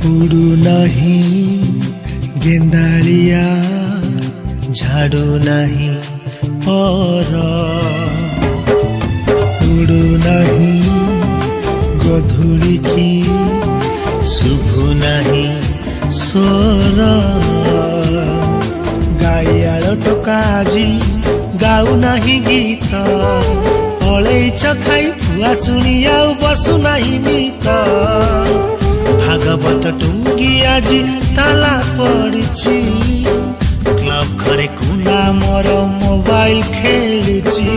उड़ू नहीं गेंडालिया झाड़ू नहीं पर उड़ू नहीं गधूली की शुभु नहीं स्वर गाइयाल टोका जी गाऊ नहीं गीत अलैच खाई फुआ शुणी आउ बसु नहीं मित भागवत टुंगी आज ताला पड़ी क्लब घरे कुना मोर मोबाइल खेलुची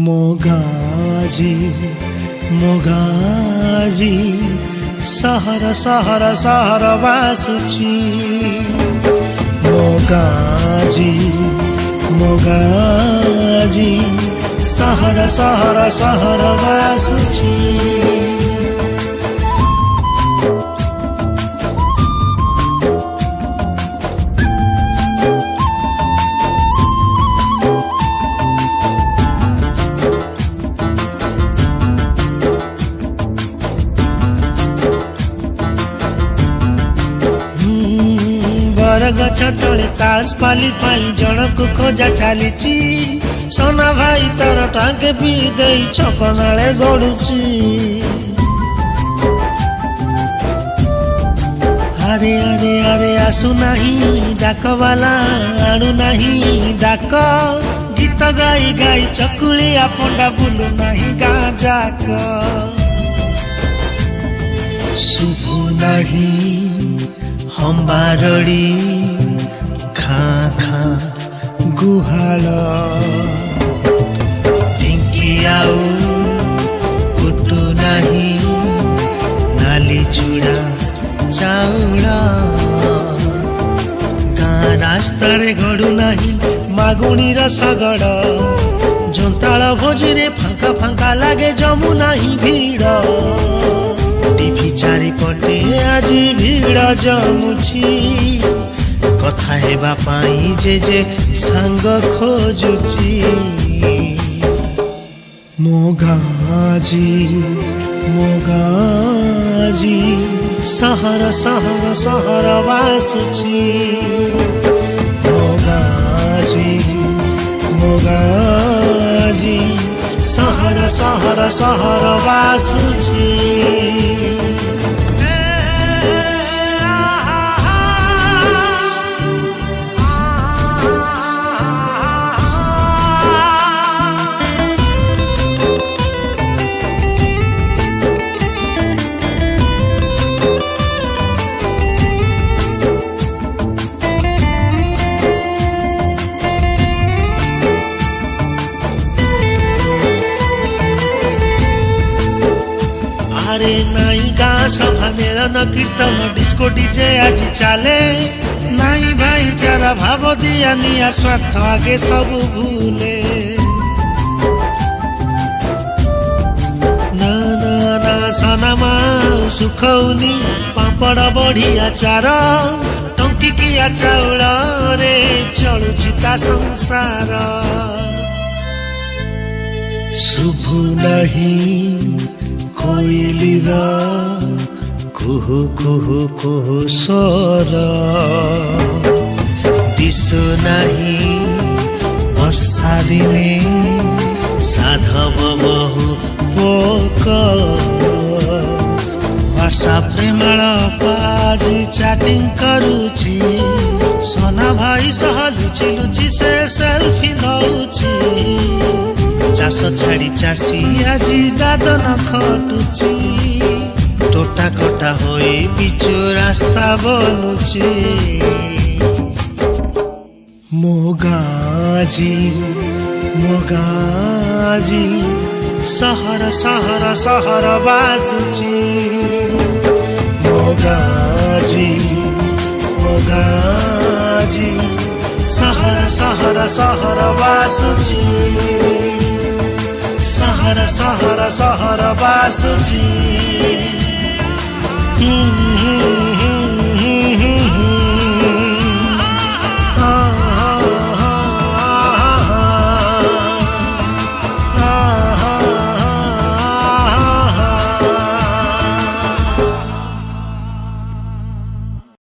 मोगाजी मोगाजी सहर सहर सहर बासुची मोगाजी मोगाजी सहर सहर सहर बासुची गछ तले तास पाली पाई जनक खोजा चली सोना भाई तार टांके पी दे छकनाले गड़ुची अरे अरे अरे आसु नहीं डाक वाला आणु नहीं डाक गीत गाई गाई चकुलिया पंडा बुलु नहीं गाँ जाक शुभु नहीं हम्बारड़ी खाँ खाँ गुहाल ढिंकी आउ कुटु नहीं नाली चूड़ा चाउल गाँ रास्ता रे गड़ू नहीं मागुणी रसगड़ जोंताल भोजी रे फांका फांका लागे जमु नहीं भीड़ टीवी चारिपटे आज भीड़ जमुची कथा हेबा पाई जे सांग खोजुची मोगाजी मोगाजी सहर सहर सहर बासुची मोगाजी मोगाजी सहर सहर सहर बासुची अरे नाई गाँ सभा मेलन कीर्तन डिस्को डीजे आज चले नाई भाईचारा भाव दिया निया स्वार्थ आगे सब भूले ना ना ना सनमा सुखौनी पापड़ बढ़िया चार टंकिकिया चाउल रे चलुची ता संसार शुभु नहीं कोइलीर कुहु कुहु कुहु स्वर दिशु नहीं वर्षा दिने साधव बहु पोक व्हाट्सएप रे माल पाजी चैटिंग करुची सोना भाई सह लुची लुची से सेल्फी नौची चाष छाड़ी चाषी आजी दादन खटुची टोटा कटा होई पिचु रास्ता बनुची मोगाजी मोगाजी सहर सहर सहर बासुची मोगाजी मोगाजी सहर सहर सहर बासुची सहर सहर सहर बासुची